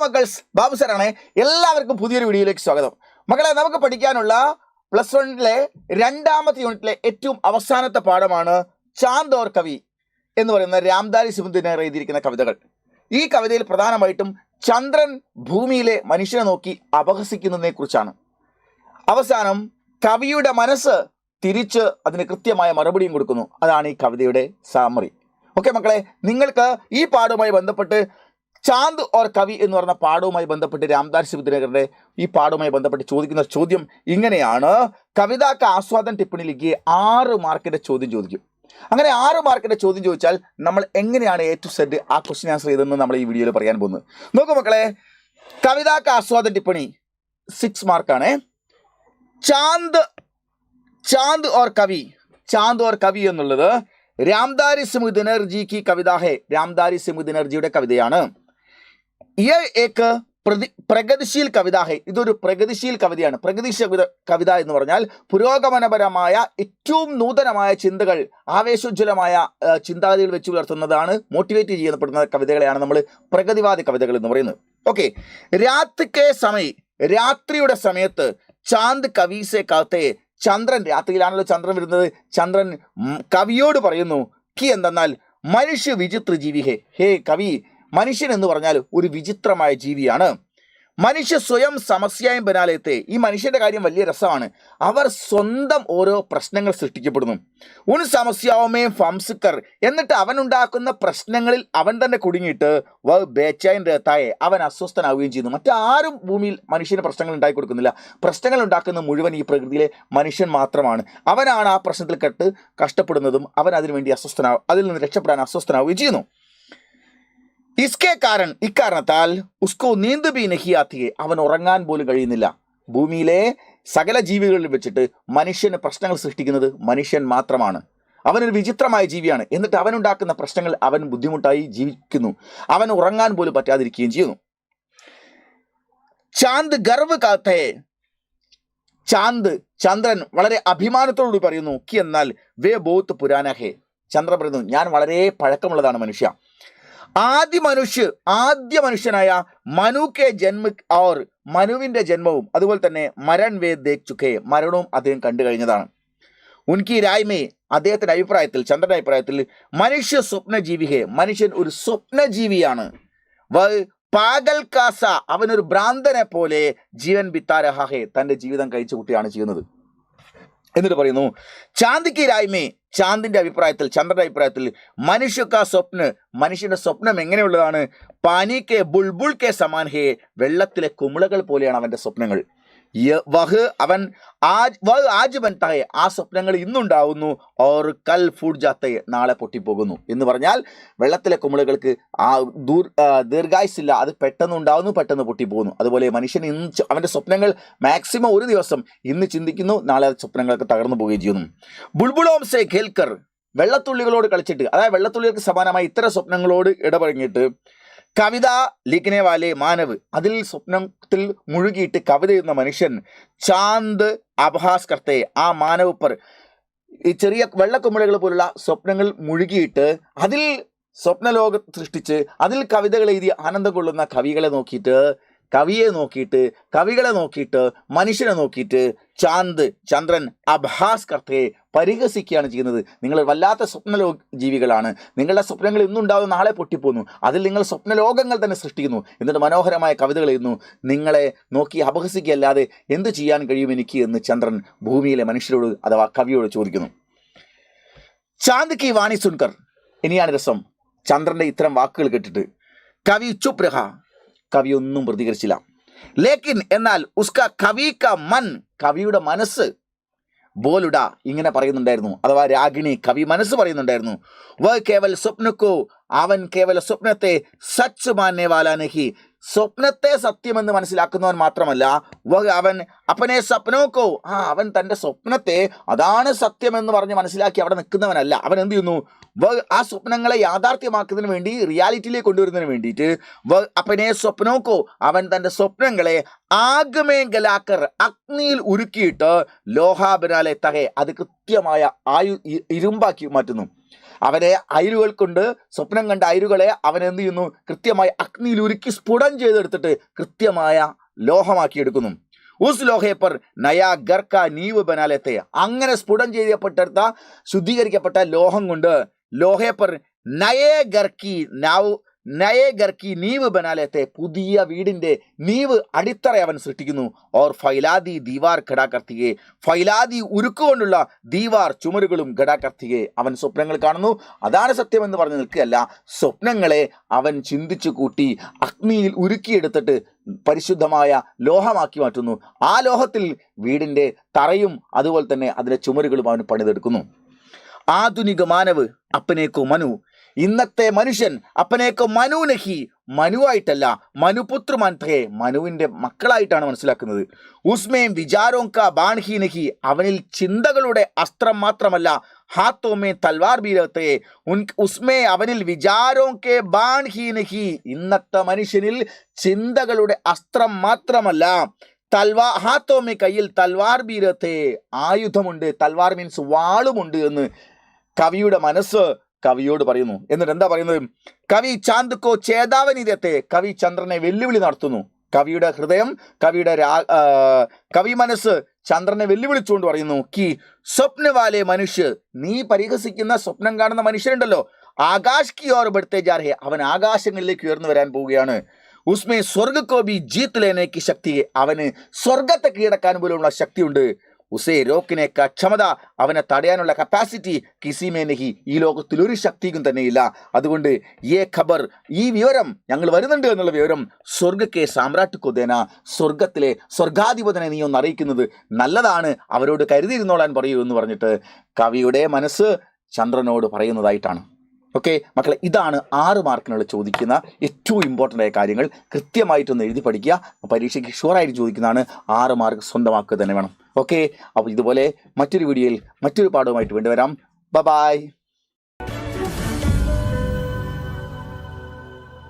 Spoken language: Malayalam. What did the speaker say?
മക്കൾസ് ബാബു സാറാണ്. എല്ലാവർക്കും പുതിയൊരു വീഡിയോയിലേക്ക് സ്വാഗതം. മക്കളെ, നമുക്ക് പഠിക്കാനുള്ള +1 രണ്ടാമത്തെ യൂണിറ്റിലെ ഏറ്റവും അവസാനത്തെ പാഠമാണ് ചാന്ദ് ഓർ കവി എന്ന് പറയുന്ന രാംധാരി സിംഹദിനർ എഴുതിയിരിക്കുന്ന കവിതകൾ. ഈ കവിതയിൽ പ്രധാനമായിട്ടും ചന്ദ്രൻ ഭൂമിയിലെ മനുഷ്യനെ നോക്കി അപഹസിക്കുന്നതിനെ കുറിച്ചാണ്. അവസാനം കവിയുടെ മനസ്സ് തിരിച്ച് അതിന് കൃത്യമായ മറുപടിയും കൊടുക്കുന്നു. അതാണ് ഈ കവിതയുടെ സാമറി. ഓക്കെ മക്കളെ, നിങ്ങൾക്ക് ഈ പാഠവുമായി ബന്ധപ്പെട്ട് ചാന്ദ് ഓർ കവി എന്ന് പറഞ്ഞ പാഠവുമായി ബന്ധപ്പെട്ട് രാംധാരി സിംഹദിനകരുടെ ഈ പാഠവുമായി ബന്ധപ്പെട്ട് ചോദിക്കുന്ന ചോദ്യം ഇങ്ങനെയാണ്: കവിതാക്ക് ആസ്വാദൻ ടിപ്പണി ലിഖിയെ 6 മാർക്കിന്റെ ചോദ്യം ചോദിക്കും. അങ്ങനെ 6 മാർക്കിന്റെ ചോദ്യം ചോദിച്ചാൽ നമ്മൾ എങ്ങനെയാണ് A to Z ആ ക്വസ്റ്റ്യൻ ആൻസർ ചെയ്തതെന്ന് നമ്മൾ ഈ വീഡിയോയിൽ പറയാൻ പോകുന്നത്. നോക്കൂ മക്കളെ, കവിതാക്ക് ആസ്വാദൻ ടിപ്പണി 6 മാർക്കാണ്. ചാന്ദ് ഓർ കവി എന്നുള്ളത് രാംധാരി സിംഹദിനർ ജി की कविता है. രാംധാരി സിംഹദിനർജിയുടെ കവിതയാണ്. പ്രഗതിശീൽ കവിത ഹെ. ഇതൊരു പ്രഗതിശീൽ കവിതയാണ്. പ്രഗതിശീൽ കവിത എന്ന് പറഞ്ഞാൽ പുരോഗമനപരമായ ഏറ്റവും നൂതനമായ ചിന്തകൾ, ആവേശോജ്വലമായ ചിന്താഗതികൾ വെച്ച് പുലർത്തുന്നതാണ്, മോട്ടിവേറ്റ് ചെയ്യപ്പെടുന്ന കവിതകളെയാണ് നമ്മൾ പ്രഗതിവാദി കവിതകൾ എന്ന് പറയുന്നത്. ഓക്കെ, രാത്രിയുടെ സമയത്ത് ചാന്ദ് കവീസെ കാത്തെ, ചന്ദ്രൻ, രാത്രിയിലാണല്ലോ ചന്ദ്രൻ വരുന്നത്, ചന്ദ്രൻ കവിയോട് പറയുന്നു കി എന്തെന്നാൽ മനുഷ്യ വിചിത്ര ജീവി ഹേ. ഹേ കവി, മനുഷ്യൻ എന്ന് പറഞ്ഞാൽ ഒരു വിചിത്രമായ ജീവിയാണ്. മനുഷ്യ സ്വയം സമസ്യായും ബനാലയത്തെ. ഈ മനുഷ്യന്റെ കാര്യം വലിയ രസമാണ്. അവർ സ്വന്തം ഓരോ പ്രശ്നങ്ങൾ സൃഷ്ടിക്കപ്പെടുന്നു. ഉൻ സമസ്യാവുമേ ഫംസുക്കർ, എന്നിട്ട് അവൻ ഉണ്ടാക്കുന്ന പ്രശ്നങ്ങളിൽ അവൻ തന്നെ കുടുങ്ങിയിട്ട് ബേച്ചൈൻ രത്തായെ, അവൻ അസ്വസ്ഥനാവുകയും ചെയ്യുന്നു. മറ്റാരും ഭൂമിയിൽ മനുഷ്യന് പ്രശ്നങ്ങൾ ഉണ്ടാക്കി കൊടുക്കുന്നില്ല. പ്രശ്നങ്ങൾ ഉണ്ടാക്കുന്ന മുഴുവൻ ഈ പ്രകൃതിയിലെ മനുഷ്യൻ മാത്രമാണ്. അവനാണ് ആ പ്രശ്നത്തിൽ കഷ്ടപ്പെടുന്നതും അവൻ അതിനുവേണ്ടി അതിൽ നിന്ന് രക്ഷപ്പെടാൻ അസ്വസ്ഥനാവുകയും ചെയ്യുന്നു. ഇക്കാരണത്താൽ ഉസ്കോ നീന്ത് ബി നഹി ആത്തി, അവൻ ഉറങ്ങാൻ പോലും കഴിയുന്നില്ല. ഭൂമിയിലെ സകല ജീവികളിൽ വെച്ചിട്ട് മനുഷ്യന് പ്രശ്നങ്ങൾ സൃഷ്ടിക്കുന്നത് മനുഷ്യൻ മാത്രമാണ്. അവനൊരു വിചിത്രമായ ജീവിയാണ്. എന്നിട്ട് അവനുണ്ടാക്കുന്ന പ്രശ്നങ്ങൾ അവൻ ബുദ്ധിമുട്ടായി ജീവിക്കുന്നു. അവൻ ഉറങ്ങാൻ പോലും പറ്റാതിരിക്കുകയും ചെയ്യുന്നു. ചാന്ദ് ഗർവ് കാത്തേ, ചന്ദ്രൻ വളരെ അഭിമാനത്തോടുകൂടി പറയുന്നു കി എന്നാൽ വേ ബോത്ത് പുരാന ഹേ. ചന്ദ്രൻ പറയുന്നു, ഞാൻ വളരെ പഴക്കമുള്ളതാണ് മനുഷ്യ. ആദ്യ മനുഷ്യനായ മനു കെ ജന്മ ഓർ, മനുവിന്റെ ജന്മവും അതുപോലെ തന്നെ മരൺ വേ ദേഖ് ചുക്കേ, മരണവും അദ്ദേഹം കണ്ടു കഴിഞ്ഞതാണ്. ഉൻകി രായ്മേ, അദ്ദേഹത്തിന്റെ അഭിപ്രായത്തിൽ, ചന്ദ്രന്റെ അഭിപ്രായത്തിൽ മനുഷ്യ സ്വപ്നജീവി ഹേ, മനുഷ്യൻ ഒരു സ്വപ്നജീവിയാണ്. പാഗൽ കാസ, അവനൊരു ഭ്രാന്തനെ പോലെ ജീവൻ ബിത്താരഹ ഹേ, തന്റെ ജീവിതം കഴിച്ചു കൂട്ടിയാണ് ചെയ്യുന്നത്. എന്നിട്ട് പറയുന്നു ചാന്ദ് കി രായ്മേ, ചാന്ദിന്റെ അഭിപ്രായത്തിൽ, ചന്ദ്രന്റെ അഭിപ്രായത്തിൽ മനുഷ്യക്കാ സ്വപ്ന, മനുഷ്യന്റെ സ്വപ്നം എങ്ങനെയുള്ളതാണ്? പാനി കെ ബുൾബുൾ കെ സമാൻ ഹേ, വെള്ളത്തിലെ കുമിളകൾ പോലെയാണ് അവന്റെ സ്വപ്നങ്ങൾ. അവൻ ആജ് ബൻതാ ഹേ, ആ സ്വപ്നങ്ങൾ ഇന്നുണ്ടാവുന്നു. ഓർ കൽ ഫൂട്ട് ജാത്തേ, നാളെ പൊട്ടിപ്പോകുന്നു. എന്ന് പറഞ്ഞാൽ വെള്ളത്തിലെ കുമിളകൾക്ക് ദീർഘായുസില്ല, അത് പെട്ടെന്ന് ഉണ്ടാവുന്നു, പെട്ടെന്ന് പൊട്ടിപ്പോകുന്നു. അതുപോലെ മനുഷ്യൻ അവന്റെ സ്വപ്നങ്ങൾ മാക്സിമം ഒരു ദിവസം ഇന്ന് ചിന്തിക്കുന്നു, നാളെ സ്വപ്നങ്ങളൊക്കെ തകർന്നു പോവുകയും ചെയ്യുന്നു. ബുൾബുളോം സേ ഖേൽക്കർ, വെള്ളത്തുള്ളികളോട് കളിച്ചിട്ട്, അതായത് വെള്ളത്തുള്ളികൾക്ക് സമാനമായി ഇത്തരം സ്വപ്നങ്ങളോട് ഇടപഴകിയിട്ട് കവിത ലിഖനെ വാലെ മാനവ്, അതിൽ സ്വപ്നത്തിൽ മുഴുകിയിട്ട് കവിത എഴുതുന്ന മനുഷ്യൻ ചാന്ദ് അപഹാസ് കർത്തെ, ആ മാനവ് പർ, ഈ ചെറിയ വെള്ളക്കുമിളകൾ പോലുള്ള സ്വപ്നങ്ങൾ മുഴുകിയിട്ട് അതിൽ സ്വപ്നലോകം സൃഷ്ടിച്ച് അതിൽ കവിതകൾ എഴുതി ആനന്ദം കൊള്ളുന്ന കവിയെ നോക്കിയിട്ട് കവികളെ നോക്കിയിട്ട് മനുഷ്യനെ നോക്കിയിട്ട് ചന്ദ്രൻ അഭാസ് കർത്തയെ പരിഹസിക്കുകയാണ് ചെയ്യുന്നത്. നിങ്ങൾ വല്ലാത്ത ജീവികളാണ്, നിങ്ങളുടെ സ്വപ്നങ്ങൾ ഇന്നുണ്ടാവുന്ന നാളെ പൊട്ടിപ്പോന്നു, അതിൽ നിങ്ങൾ സ്വപ്നലോകങ്ങൾ തന്നെ സൃഷ്ടിക്കുന്നു, എന്നിട്ട് മനോഹരമായ കവിതകൾ എഴുതുന്നു. നിങ്ങളെ നോക്കി അപഹസിക്കുകയല്ലാതെ എന്ത് ചെയ്യാൻ കഴിയും എനിക്ക് എന്ന് ചന്ദ്രൻ ഭൂമിയിലെ മനുഷ്യരോട് അഥവാ കവിയോട് ചോദിക്കുന്നു. ചാന്ദ് കി വാണി സുൻകർ, ഇനിയാണ് രസം. ചന്ദ്രന്റെ ഇത്തരം വാക്കുകൾ കേട്ടിട്ട് കവി ചുപ് രഹ, കവി ഒന്നും പ്രതികരിച്ചില്ല. ലേക്കിൻ എന്നാൽ ഉസ്ക കവി ക മൻ, കവിയുടെ മനസ്സ് ബോലുട, ഇങ്ങനെ പറയുന്നുണ്ടായിരുന്നു, അഥവാ രാഗിണി കവി മനസ്സ് പറയുന്നുണ്ടായിരുന്നു. വ കേവൽ സ്വപ്നക്കോ, അവൻ കേവല സ്വപ്നത്തെ സച്ച് മാനേ വാല നഹി, സ്വപ്നത്തെ സത്യമെന്ന് മനസ്സിലാക്കുന്നവൻ മാത്രമല്ല, അവൻ അപ്പനെ സ്വപ്നോക്കോ, അവൻ തൻ്റെ സ്വപ്നത്തെ അതാണ് സത്യമെന്ന് പറഞ്ഞ് മനസ്സിലാക്കി അവിടെ നിൽക്കുന്നവനല്ല. അവൻ എന്ത് ചെയ്യുന്നു? ആ സ്വപ്നങ്ങളെ യാഥാർത്ഥ്യമാക്കുന്നതിന് വേണ്ടി, റിയാലിറ്റിയിലേക്ക് കൊണ്ടുവരുന്നതിന് വേണ്ടിയിട്ട് അപ്പനെ സ്വപ്നോക്കോ, അവൻ തൻ്റെ സ്വപ്നങ്ങളെ ആഗമേ ഗലാക്കർ, അഗ്നിയിൽ ഉരുക്കിയിട്ട് ലോഹാബനാലെ തകെ, അത് കൃത്യമായ ഇരുമ്പാക്കി മാറ്റുന്നു. അവനെ അയിരുകൾ കൊണ്ട് സ്വപ്നം കണ്ട അയിരുകളെ അവൻ എന്ത് ചെയ്യുന്നു? കൃത്യമായി അഗ്നിയിൽ ഉരുക്കി സ്ഫുടം ചെയ്തെടുത്തിട്ട് കൃത്യമായ ലോഹമാക്കിയെടുക്കുന്നു. ഉസ് ലോഹേ പർ നയാ ഗർക്ക നീവ് ബനാലത്തെ, അങ്ങനെ സ്ഫുടം ചെയ്യപ്പെട്ടെടുത്ത ശുദ്ധീകരിക്കപ്പെട്ട ലോഹം കൊണ്ട് ലോഹേ പർ നയേ ഗർക്കി നീവ് ബനാലത്തെ, പുതിയ വീടിന്റെ നീവ് അടിത്തറ അവൻ സൃഷ്ടിക്കുന്നു. ഓർ ഫൈലാദി ദീവാർ ഘടാകർത്തികെ, ഫൈലാദി ഉരുക്കുകൊണ്ടുള്ള ദീവാർ ചുമരുകളും ഘടാകർത്തികെ, അവൻ സ്വപ്നങ്ങൾ കാണുന്നു. അതാണ് സത്യം എന്ന് പറഞ്ഞു നിൽക്കുകയല്ല, സ്വപ്നങ്ങളെ അവൻ ചിന്തിച്ചു കൂട്ടി അഗ്നിയിൽ ഉരുക്കിയെടുത്തിട്ട് പരിശുദ്ധമായ ലോഹമാക്കി മാറ്റുന്നു. ആ ലോഹത്തിൽ വീടിന്റെ തറയും അതുപോലെ തന്നെ അതിന്റെ ചുമരുകളും അവൻ പണിതെടുക്കുന്നു. ആധുനിക മാനവ് അപ്പനേക്കോ മനു, ഇന്നത്തെ മനുഷ്യൻ അപ്പനേക്കോ മനു നഹി, മനുവായിട്ടല്ല, മനുപുത്ര മാൻതേ, മനുവിന്റെ മക്കളായിട്ടാണ് മനസ്സിലാക്കുന്നത്. ഉസ്മേം വിചാരോങ്ക ബാൺഹി നഹി, അവനിൽ ചിന്തകളുടെ അസ്ത്രം മാത്രമല്ല, ഹാത്തോമേ തൽവാർ ബീരത്തെ ഉസ്മേ, അവനിൽ വിചാരോങ്കെ ബാൺഹി നഹി, ഇന്നത്തെ മനുഷ്യനിൽ ചിന്തകളുടെ അസ്ത്രം മാത്രമല്ല, ഹാത്തോമേ കയ്യിൽ തൽവാർ ബീരത്തെ, ആയുധമുണ്ട്, തൽവാർ മീൻസ് വാളുമുണ്ട് എന്ന് കവിയുടെ മനസ്സ് കവിയോട് പറയുന്നു. എന്നിട്ട് എന്താ പറയുന്നത്? കവി ചാന്ദ്കോ ചേതാവനിതത്തെ, കവി ചന്ദ്രനെ വെല്ലുവിളി നടത്തുന്നു. കവിയുടെ ഹൃദയം, കവി മനസ്സ് ചന്ദ്രനെ വെല്ലുവിളിച്ചുകൊണ്ട് പറയുന്നു, കി സ്വപ്നവാലെ മനുഷ്യ, നീ പരിഹസിക്കുന്ന സ്വപ്നം കാണുന്ന മനുഷ്യരുണ്ടല്ലോ, ആകാശ് കി ഓർ ബഡ്തേ ജാ രഹേ, അവൻ ആകാശങ്ങളിലേക്ക് ഉയർന്നു വരാൻ പോവുകയാണ്. ഉസ്മേ സ്വർഗക്കോബി ജീത്ത് ലേനേക്ക് ശക്തി, അവന് സ്വർഗത്തെ കീഴടക്കാൻ പോലുള്ള ശക്തിയുണ്ട്. ഉസേ രോക്കിനേക്ക ക്ഷമത, അവനെ തടയാനുള്ള കപ്പാസിറ്റി കിസിമേ നഹി, ഈ ലോകത്തിൽ ഒരു ശക്തിക്കും തന്നെയില്ല. അതുകൊണ്ട് ഈ ഖബർ, ഈ വിവരം, ഞങ്ങൾ വരുന്നുണ്ട് എന്നുള്ള വിവരം, സ്വർഗക്കെ സാമ്രാട്ട് കൊതേന, സ്വർഗത്തിലെ സ്വർഗാധിപതനെ നീ ഒന്ന് അറിയിക്കുന്നത് നല്ലതാണ്, അവരോട് കരുതിയിരുന്നോളാൻ പറയൂ എന്ന് പറഞ്ഞിട്ട് കവിയുടെ മനസ്സ് ചന്ദ്രനോട് പറയുന്നതായിട്ടാണ്. ഓക്കെ മക്കളെ, ഇതാണ് 6 മാർക്കിനുള്ള ചോദിക്കുന്ന ഏറ്റവും ഇമ്പോർട്ടൻ്റ് ആയ കാര്യങ്ങൾ. കൃത്യമായിട്ടൊന്ന് എഴുതി പഠിക്കുക. പരീക്ഷയ്ക്ക് ഷുവറായിട്ട് ചോദിക്കുന്നതാണ്. 6 മാർക്ക് സ്വന്തമാക്കുക തന്നെ വേണം. ഓക്കെ, അപ്പോൾ ഇതുപോലെ മറ്റൊരു വീഡിയോയിൽ മറ്റൊരു പാഠവുമായിട്ട് വീണ്ടും വരാം. ബൈ.